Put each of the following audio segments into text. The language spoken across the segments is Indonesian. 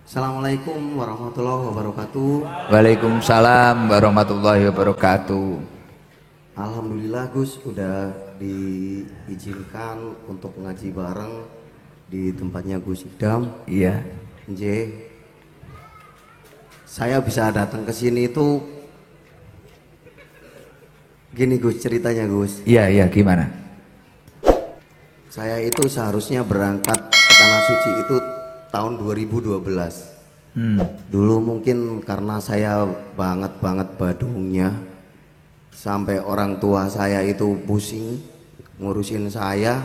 Assalamualaikum warahmatullahi wabarakatuh. Waalaikumsalam warahmatullahi wabarakatuh. Alhamdulillah Gus udah diizinkan untuk ngaji bareng di tempatnya Gus Idam. Iya. Nje, saya bisa datang ke sini itu gini Gus, ceritanya Gus. Iya, gimana? Saya itu seharusnya berangkat ke Tanah Suci itu tahun 2012. Dulu mungkin karena saya banget badungnya, sampai orang tua saya itu pusing ngurusin saya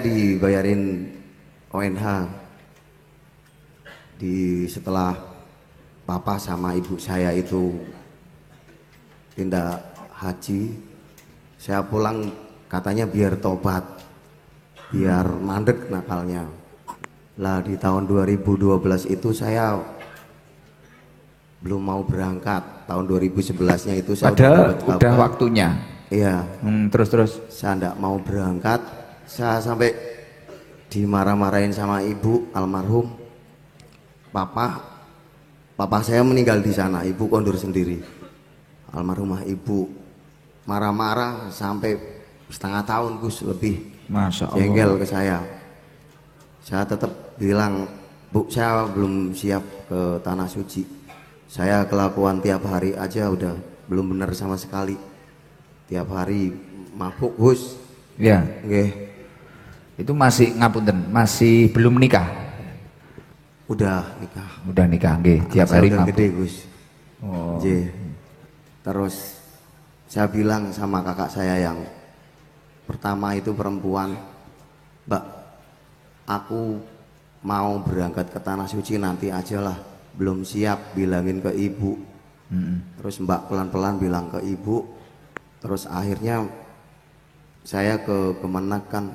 dibayarin ONH setelah papa sama ibu saya itu pindah haji. Saya pulang katanya biar tobat, biar mandek nakalnya. Lah di tahun 2012 itu saya belum mau berangkat. Tahun 2011-nya itu saya udah waktunya. Iya. Terus. Saya enggak mau berangkat. Saya sampai dimarah-marahin sama ibu almarhum. Papa saya meninggal di sana, ibu kondur sendiri. Almarhumah ibu marah-marah sampai setengah tahun Gus lebih. Masya Allah. Jengkel ke saya. Saya tetap bilang, Bu, saya belum siap ke Tanah Suci. Saya kelakuan tiap hari aja udah belum benar sama sekali. Tiap hari mabuk Gus. Ya. Nggih. Itu masih ngapunten, masih belum nikah. Udah nikah. Udah nikah, nggih. Tiap hari udah mabuk. gede Gus. Oh. Terus saya bilang sama kakak saya yang pertama itu perempuan, Mbak, aku mau berangkat ke Tanah Suci nanti aja lah, belum siap, bilangin ke ibu. Terus Mbak pelan-pelan bilang ke ibu. Terus akhirnya saya ke Kemenak kan,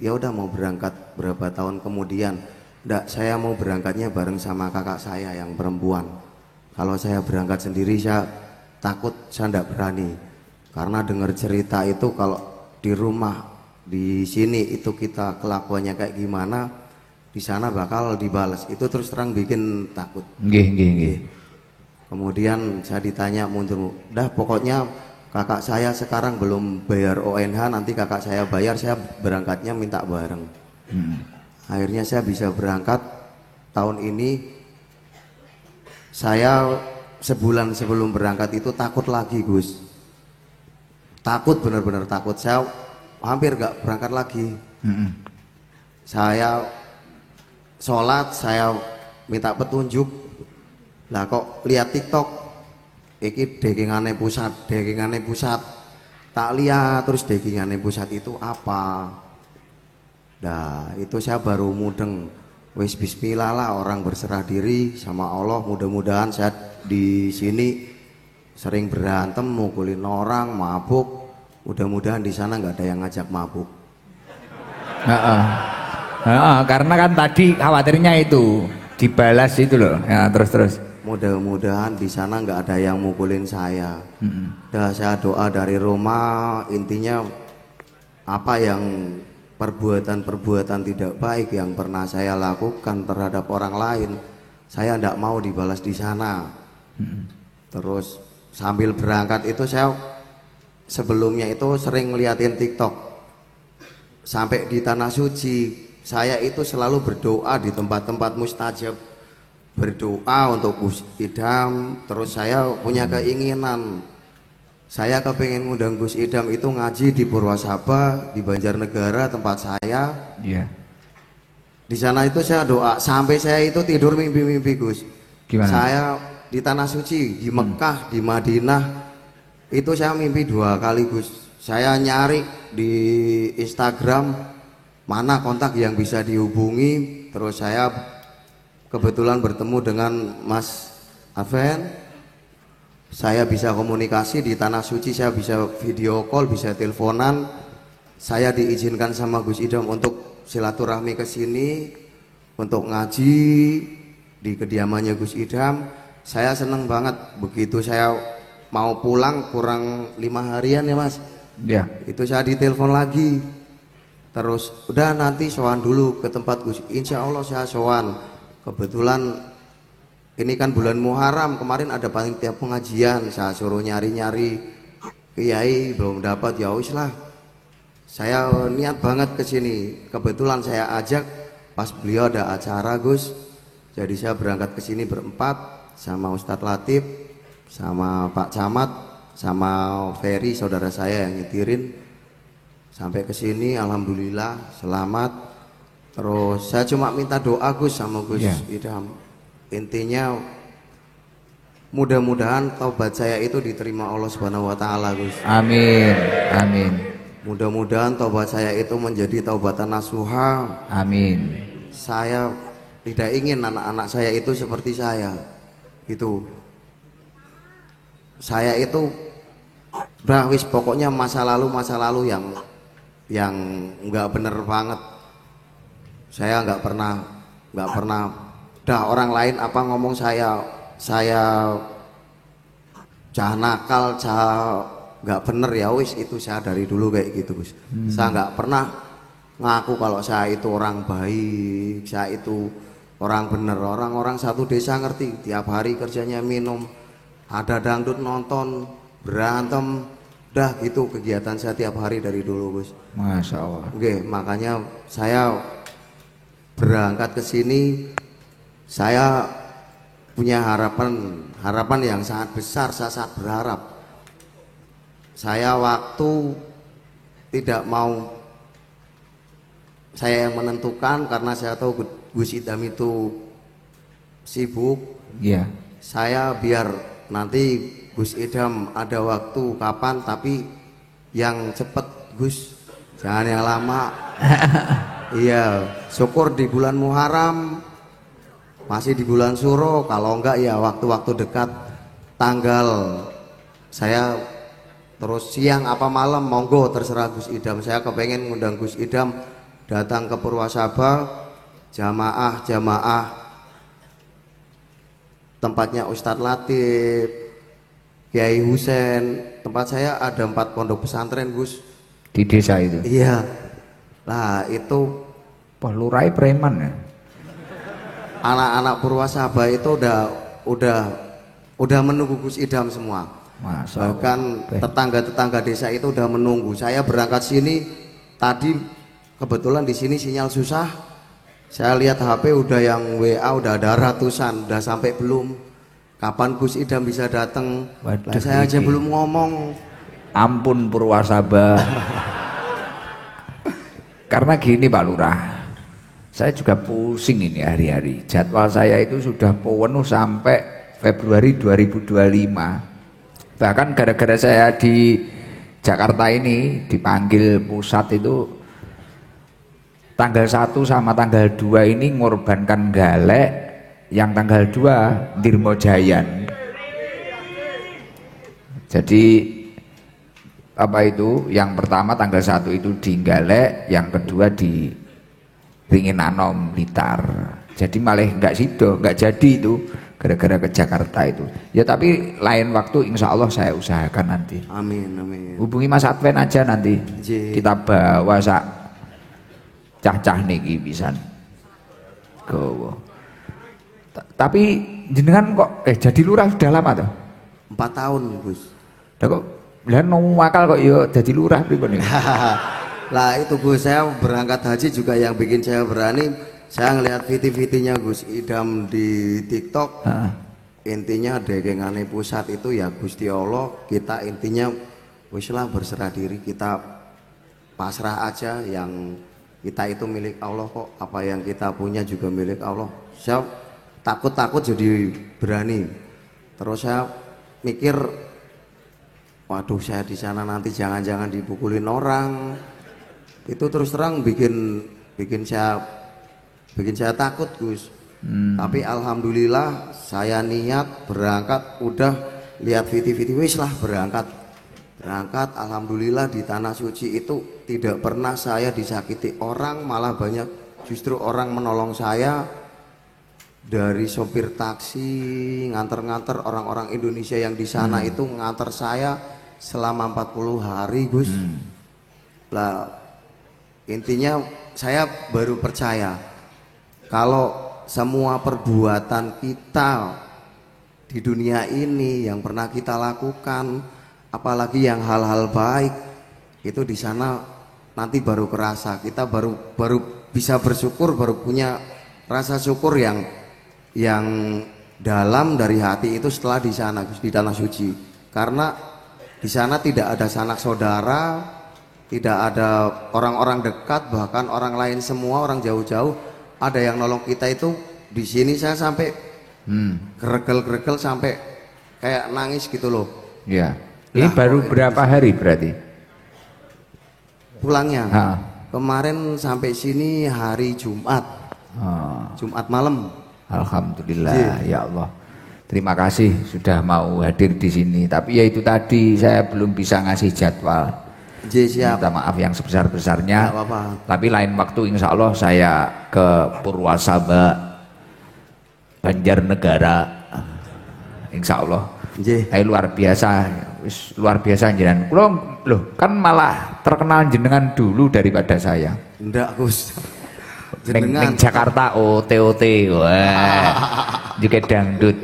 ya udah mau berangkat berapa tahun kemudian. Nggak, saya mau berangkatnya bareng sama kakak saya yang perempuan. Kalau saya berangkat sendiri saya takut, saya nggak berani. Karena dengar cerita itu kalau di rumah di sini itu kita kelakuannya kayak gimana, di sana bakal dibalas. Itu terus terang bikin takut. Nggih. Kemudian saya ditanya mundur, dah pokoknya kakak saya sekarang belum bayar ONH, nanti kakak saya bayar, saya berangkatnya minta bareng. Akhirnya saya bisa berangkat tahun ini. Saya sebulan sebelum berangkat itu takut lagi Gus. Takut, benar-benar takut. Saya hampir gak berangkat lagi. Saya sholat, saya minta petunjuk. Lah kok lihat TikTok, iki dagingane pusat. Tak lihat terus dagingane pusat itu apa. Nah itu saya baru mudeng. Wis bismillah lah, orang berserah diri sama Allah. Mudah-mudahan saya di sini sering berantem, mukulin orang, mabuk. Mudah-mudahan di sana nggak ada yang ngajak mabuk. Karena kan tadi khawatirnya itu dibalas itu loh. Ya, terus. Mudah-mudahan di sana nggak ada yang mukulin saya. Dah saya doa dari rumah, intinya apa yang perbuatan tidak baik yang pernah saya lakukan terhadap orang lain, saya tidak mau dibalas di sana. Terus sambil berangkat itu saya sebelumnya itu sering ngeliatin TikTok. Sampai di Tanah Suci saya itu selalu berdoa di tempat-tempat mustajab, berdoa untuk Gus Idam. Terus saya punya keinginan, saya kepengen ngundang Gus Idam itu ngaji di Purwasaba, di Banjarnegara tempat saya. Iya. Di sana itu saya doa sampai saya itu tidur mimpi-mimpi Gus. Gimana? Saya di Tanah Suci, di Mekah, di Madinah. Itu saya mimpi 2 kali Gus. Saya nyari di Instagram mana kontak yang bisa dihubungi. Terus saya kebetulan bertemu dengan Mas Aven. Saya bisa komunikasi di Tanah Suci, saya bisa video call, bisa teleponan. Saya diizinkan sama Gus Idam untuk silaturahmi ke sini, untuk ngaji di kediamannya Gus Idam. Saya seneng banget. Begitu saya mau pulang kurang 5 harian ya Mas. Ya. Itu saya ditelepon lagi. Terus udah nanti sowan dulu ke tempat Gus. Insya Allah saya sowan. Kebetulan ini kan bulan Muharram, kemarin ada panitia pengajian, saya suruh nyari-nyari kiai belum dapat, ya wis lah. Saya niat banget ke sini. Kebetulan saya ajak pas beliau ada acara Gus. Jadi saya berangkat ke sini berempat sama Ustadz Latif, sama Pak Camat, sama Ferry saudara saya yang nyetirin. Sampai ke sini alhamdulillah selamat. Terus saya cuma minta doa Gus sama Gus Idham. Intinya mudah-mudahan taubat saya itu diterima Allah Subhanahu wa taala Gus. Amin. Amin. Mudah-mudahan taubat saya itu menjadi taubatan nasuha. Amin. Saya tidak ingin anak-anak saya itu seperti saya. Itu. Saya itu wis pokoknya masa lalu yang nggak bener banget. Saya nggak pernah dah orang lain apa ngomong saya cah nakal, cah nggak bener, ya wis itu saya dari dulu kayak gitu Gus. Saya nggak pernah ngaku kalau saya itu orang baik, saya itu orang bener. Orang-orang satu desa ngerti, tiap hari kerjanya minum, ada dangdut nonton, berantem, dah gitu kegiatan saya tiap hari dari dulu Gus. Masya Allah. Oke, makanya saya berangkat ke sini, saya punya harapan yang sangat besar. Saya sangat berharap. Saya waktu tidak mau saya yang menentukan karena saya tahu Gus Idham itu sibuk. Iya. Saya biar nanti Gus Idham ada waktu kapan, tapi yang cepet Gus, jangan yang lama. Iya, syukur di bulan Muharram, masih di bulan Suro, kalau enggak ya waktu-waktu dekat tanggal saya terus siang apa malam monggo terserah Gus Idham. Saya kepengen ngundang Gus Idham datang ke Purwasaba, jamaah tempatnya Ustadz Latif, Kiai Husen. Tempat saya ada 4 pondok pesantren Gus Di desa itu. iya. Nah itu Wah, lurai preman ya. anak-anak Purwasaba itu udah menunggu Gus Idham semua. Masa Bahkan tetangga-tetangga desa itu udah menunggu. Saya berangkat sini tadi kebetulan di sini sinyal susah. Saya lihat HP udah yang WA udah ada ratusan, udah sampai belum. Kapan Gus Idham bisa datang? Saya aja belum ngomong. Ampun Purwasaba. Karena gini Pak Lurah, saya juga pusing ini hari-hari. Jadwal saya itu sudah penuh sampai Februari 2025. Bahkan gara-gara saya di Jakarta ini dipanggil pusat itu tanggal 1 sama tanggal 2 ini ngorbankan Galek, yang tanggal 2 Dirmojayan. Jadi apa itu, yang pertama tanggal 1 itu di Galek, yang kedua di Ringinanom Blitar. Jadi malah nggak jadi itu gara-gara ke Jakarta itu. Ya tapi lain waktu insya Allah saya usahakan nanti. Amin amin. Hubungi Mas Adven aja nanti. Kita bawa sak cah-cah niki pisan. Gowo. Tapi jenengan kok jadi lurah sudah lama toh? 4 tahun Gus. Lah kok lah akal kok ya jadi lurah pripun ya? Lah itu Gus, saya berangkat haji juga yang bikin saya berani. Saya ngelihat video-videonya Gus Idham di TikTok. Intinya degengane pusat itu ya Gusti Allah. Kita intinya wis lah berserah diri, kita pasrah aja. Yang kita itu milik Allah kok. Apa yang kita punya juga milik Allah. Saya takut jadi berani. Terus saya mikir, waduh saya di sana nanti jangan-jangan dipukulin orang. Itu terus terang bikin saya takut Gus. Tapi alhamdulillah saya niat berangkat, udah lihat video-video wis lah berangkat. Alhamdulillah di tanah suci itu tidak pernah saya disakiti orang, malah banyak justru orang menolong saya. Dari sopir taksi nganter-nganter orang-orang Indonesia yang di sana itu nganter saya selama 40 hari Gus. Lah Intinya saya baru percaya kalau semua perbuatan kita di dunia ini yang pernah kita lakukan, apalagi yang hal-hal baik, itu di sana nanti baru kerasa. Kita baru bisa bersyukur, baru punya rasa syukur yang dalam dari hati itu setelah di sana, di tanah suci. Karena di sana tidak ada sanak saudara, tidak ada orang-orang dekat, bahkan orang lain semua, orang jauh-jauh ada yang nolong kita itu. Di sini saya sampai geregel-geregel sampai kayak nangis gitu loh. Ya. Ini baru berapa hari berarti? Pulangnya. Kemarin sampai sini hari Jumat. Jumat malam. Alhamdulillah, ya Allah. Terima kasih sudah mau hadir di sini. Tapi ya itu tadi saya belum bisa ngasih jadwal. Siap. Minta maaf yang sebesar-besarnya. Tapi lain waktu insya Allah saya ke Purwasaba, Banjarnegara, insya Allah. Luar biasa, luar biasa jenengan. Loh, kan malah terkenal jenengan dulu daripada saya. Enggak, Gus. Neng Jakarta OT, wah, juga dangdut.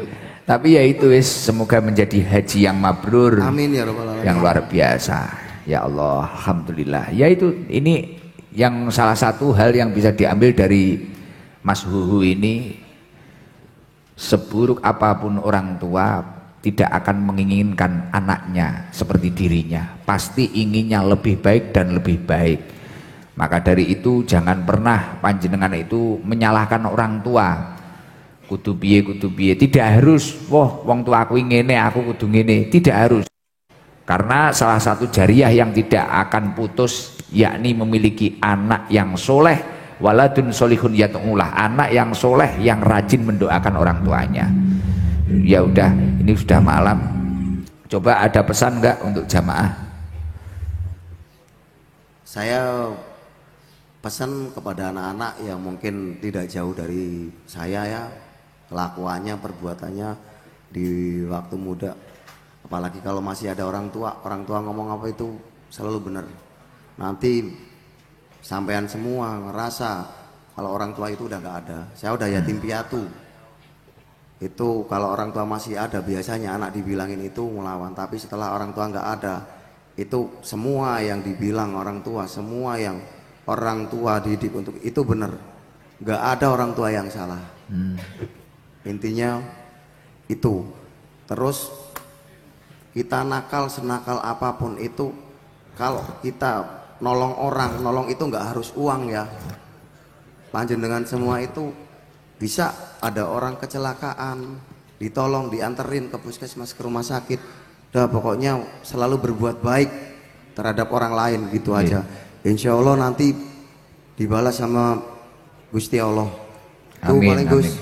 Tapi ya itu semoga menjadi haji yang mabrur. Amin ya rabbal alamin. Yang luar biasa. Ya Allah, alhamdulillah. Ya itu, ini yang salah satu hal yang bisa diambil dari Mas Huhu ini. Seburuk apapun orang tua tidak akan menginginkan anaknya seperti dirinya, pasti inginnya lebih baik dan lebih baik. Maka dari itu jangan pernah panjenengan itu menyalahkan orang tua. Kudu piye, tidak harus wong tua aku ngene, aku kudu ngene, tidak harus. Karena salah satu jariah yang tidak akan putus yakni memiliki anak yang soleh, waladun solihun yat'ulah, anak yang soleh yang rajin mendoakan orang tuanya. Ya udah, ini sudah malam. Coba ada pesan enggak untuk jamaah? Saya pesan kepada anak-anak yang mungkin tidak jauh dari saya ya, kelakuannya, perbuatannya di waktu muda. Apalagi kalau masih ada orang tua ngomong apa itu selalu benar. Nanti sampean semua ngerasa kalau orang tua itu udah gak ada. Saya udah yatim piatu. Itu kalau orang tua masih ada biasanya anak dibilangin itu melawan. Tapi setelah orang tua gak ada, itu semua yang dibilang orang tua, semua yang orang tua didik untuk itu benar. Gak ada orang tua yang salah. Intinya itu. Terus kita nakal senakal apapun itu, kalau kita nolong orang, nolong itu nggak harus uang ya. Panjenengan semua itu bisa ada orang kecelakaan, ditolong, dianterin ke puskesmas, ke rumah sakit. Udah pokoknya selalu berbuat baik terhadap orang lain gitu aja. Insya Allah nanti dibalas sama Gusti Allah. Amin, paling Gus.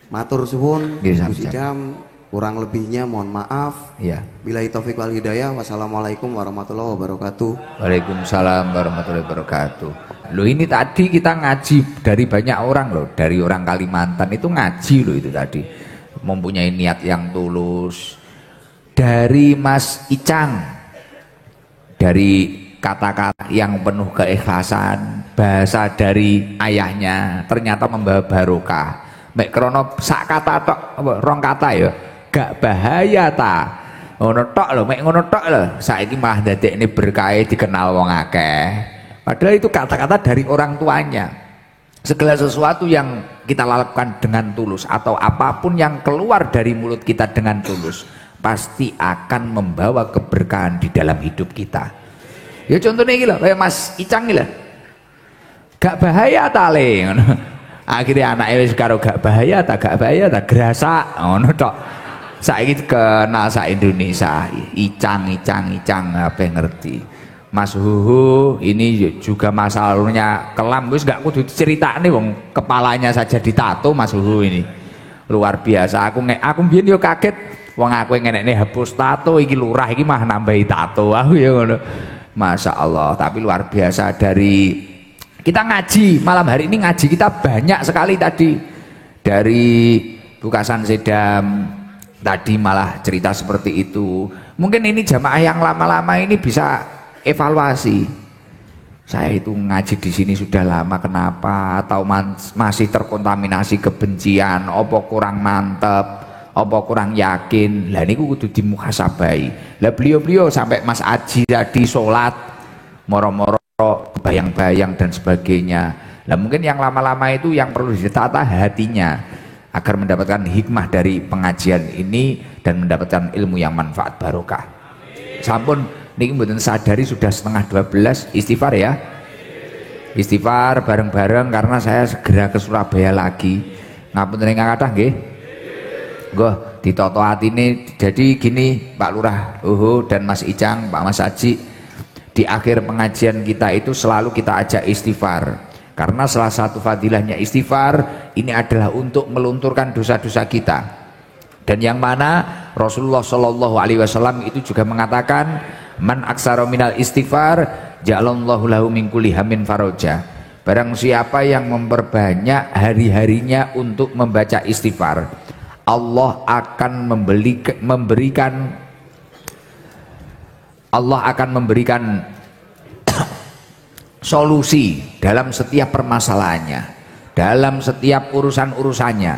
Matur suwun, Gus Idam. Kurang lebihnya mohon maaf. Ya. Billahi taufik wal hidayah. Wassalamualaikum warahmatullahi wabarakatuh. Waalaikumsalam warahmatullahi wabarakatuh. Loh ini tadi kita ngaji dari banyak orang loh, dari orang Kalimantan itu ngaji loh itu tadi. Mempunyai niat yang tulus. Dari Mas Icang, dari kata-kata yang penuh keikhlasan, bahasa dari ayahnya ternyata membawa barokah. Mek krono sak kata tok, rong kata ya. Gak bahaya ta, ngono tok lho, mek ngono tok lho. Saiki malah dadekne berkah dikenal wong akeh. Padahal itu kata-kata dari orang tuanya. Segala sesuatu yang kita lakukan dengan tulus atau apapun yang keluar dari mulut kita dengan tulus pasti akan membawa keberkahan di dalam hidup kita. Ya contohnya iki lho, kayak Mas Icang iki lho. Gak bahaya ta le ngono. Akhirnya anaknya wis karo gak bahaya ta grasa ngono tok. Saiki kenal sak Indonesia, Icang apa ngerti. Mas Huhu ini juga masa lalunya kelam, wis gak kudu diceritane wong kepalanya saja ditato Mas Huhu ini. Luar biasa. Aku mbiyen yo kaget wong aku ngenekne hapus tato iki lurah iki mah nambahi tato. Aku ya ngono. Masya Allah, tapi luar biasa. Dari kita ngaji malam hari ini, ngaji kita banyak sekali tadi. Dari Bukasan Sedam tadi malah cerita seperti itu. Mungkin ini jamaah yang lama-lama ini bisa evaluasi. saya itu ngaji di sini sudah lama, kenapa? Atau masih terkontaminasi kebencian? Apa kurang mantep? Apa kurang yakin? Lah niku kudu dimuhasabai. Lah beliau-beliau sampai Mas Aji tadi sholat moro-moro bayang-bayang dan sebagainya. Lah mungkin yang lama-lama itu yang perlu ditata hatinya agar mendapatkan hikmah dari pengajian ini dan mendapatkan ilmu yang manfaat barokah. Sampun niki mboten sadari sudah setengah 12, istighfar ya. Istighfar bareng-bareng karena saya segera ke Surabaya lagi. Ngapunten ingkang kathah nggih. Nggih, ditoto atine. Jadi gini Pak Lurah dan Mas Icang, Pak Mas Haji, di akhir pengajian kita itu selalu kita ajak istighfar. Karena salah satu fadilahnya istighfar ini adalah untuk melunturkan dosa-dosa kita. Dan yang mana Rasulullah Shallallahu Alaihi Wasallam itu juga mengatakan, man aksara minal istighfar ja'alallahu lahu min kulli hammin faraja. Barang siapa yang memperbanyak hari-harinya untuk membaca istighfar, Allah akan memberikan solusi dalam setiap permasalahannya, dalam setiap urusan-urusannya.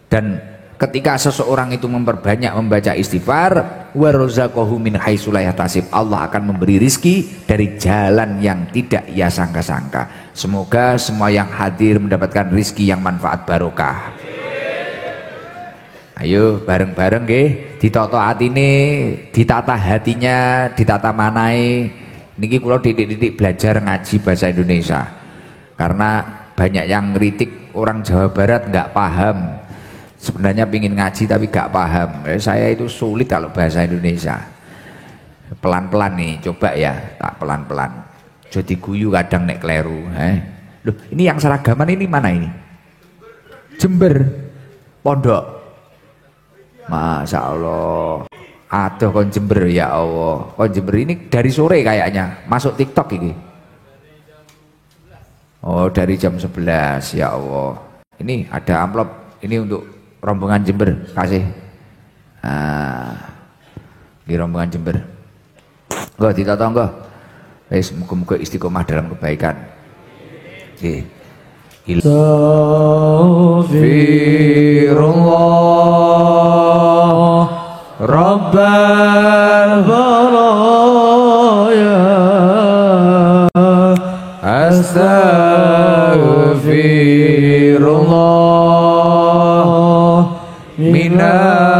Dan ketika seseorang itu memperbanyak membaca istighfar, wa razaqahu min haitsu la yahtasib, Allah akan memberi rizki dari jalan yang tidak ia sangka-sangka. Semoga semua yang hadir mendapatkan rizki yang manfaat barokah. Ayo bareng-bareng nggih, ditata atine, ditata hatinya, ditata manai. Niki kula titik-titik belajar ngaji bahasa Indonesia. Karena banyak yang ngeritik orang Jawa Barat nggak paham. Sebenarnya pingin ngaji tapi nggak paham. Saya itu sulit kalau bahasa Indonesia. Pelan-pelan nih, coba ya, tak pelan-pelan. Jadi guyu kadang nek kleru. Loh, ini yang seragaman ini mana ini? Jember, Pondok. Masya Allah, aduh kon Jember ya Allah, kon Jember ini dari sore kayaknya masuk TikTok ini. Oh dari jam 11 ya Allah. Ini ada amplop ini untuk rombongan Jember, kasih. Di rombongan Jember. Enggak ditata enggak. Muga-muga istiqomah dalam kebaikan. Oke. Astaghfirullah Rabbal baraya, astaghfirullah minal